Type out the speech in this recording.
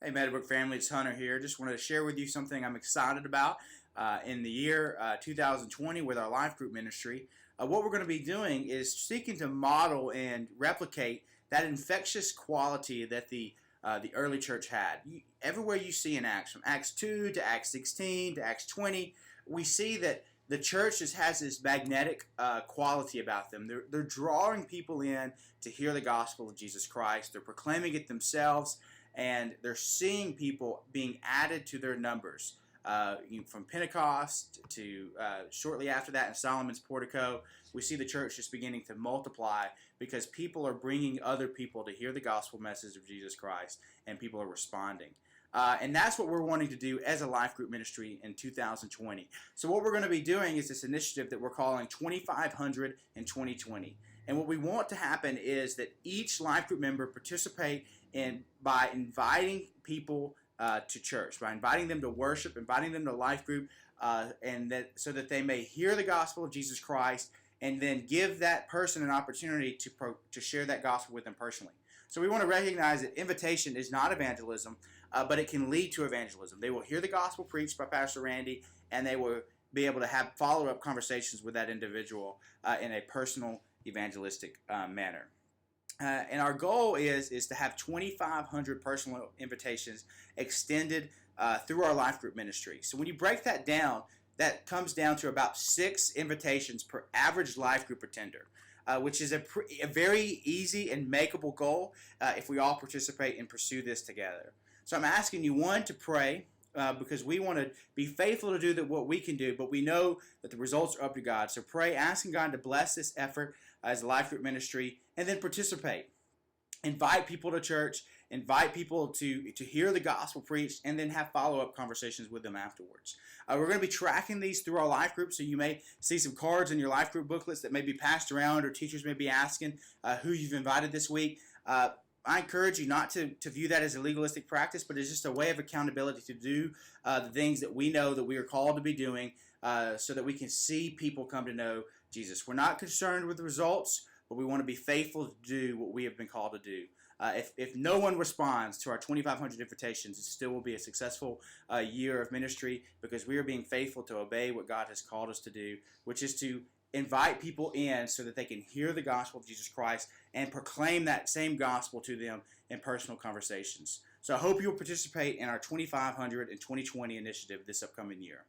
Hey Meadowbrook family, it's Hunter here. Just wanted to share with you something I'm excited about in the year 2020 with our life group ministry. What we're going to be doing is seeking to model and replicate that infectious quality that the early church had. Everywhere you see in Acts, from Acts 2 to Acts 16 to Acts 20, we see that the church just has this magnetic quality about them. They're drawing people in to hear the gospel of Jesus Christ. They're proclaiming it themselves, and they're seeing people being added to their numbers. From Pentecost to shortly after that in Solomon's portico, we see the church just beginning to multiply because people are bringing other people to hear the gospel message of Jesus Christ, and people are responding. And that's what we're wanting to do as a life group ministry in 2020. So what we're going to be doing is this initiative that we're calling 2500 in 2020. And what we want to happen is that each life group member participate in by inviting people to church, by inviting them to worship, inviting them to life group, and that so that they may hear the gospel of Jesus Christ, and then give that person an opportunity to share that gospel with them personally. So we want to recognize that invitation is not evangelism, but it can lead to evangelism. They will hear the gospel preached by Pastor Randy, and they will be able to have follow-up conversations with that individual in a personal evangelistic manner. And our goal is to have 2,500 personal invitations extended through our life group ministry. So when you break that down, that comes down to about 6 invitations per average life group attender, which is a very easy and makeable goal if we all participate and pursue this together. So I'm asking you, one, to pray, because we want to be faithful to do what we can do, but we know that the results are up to God. So pray, asking God to bless this effort as a life group ministry, and then participate. Invite people to church, invite people to hear the gospel preached, and then have follow-up conversations with them afterwards. We're going to be tracking these through our life group, so you may see some cards in your life group booklets that may be passed around, or teachers may be asking who you've invited this week. I encourage you not to view that as a legalistic practice, but it's just a way of accountability to do the things that we know that we are called to be doing so that we can see people come to know Jesus. We're not concerned with the results, but we want to be faithful to do what we have been called to do. If no one responds to our 2,500 invitations, it still will be a successful year of ministry because we are being faithful to obey what God has called us to do, which is to invite people in so that they can hear the gospel of Jesus Christ and proclaim that same gospel to them in personal conversations. So I hope you'll participate in our 2,500 and 2020 initiative this upcoming year.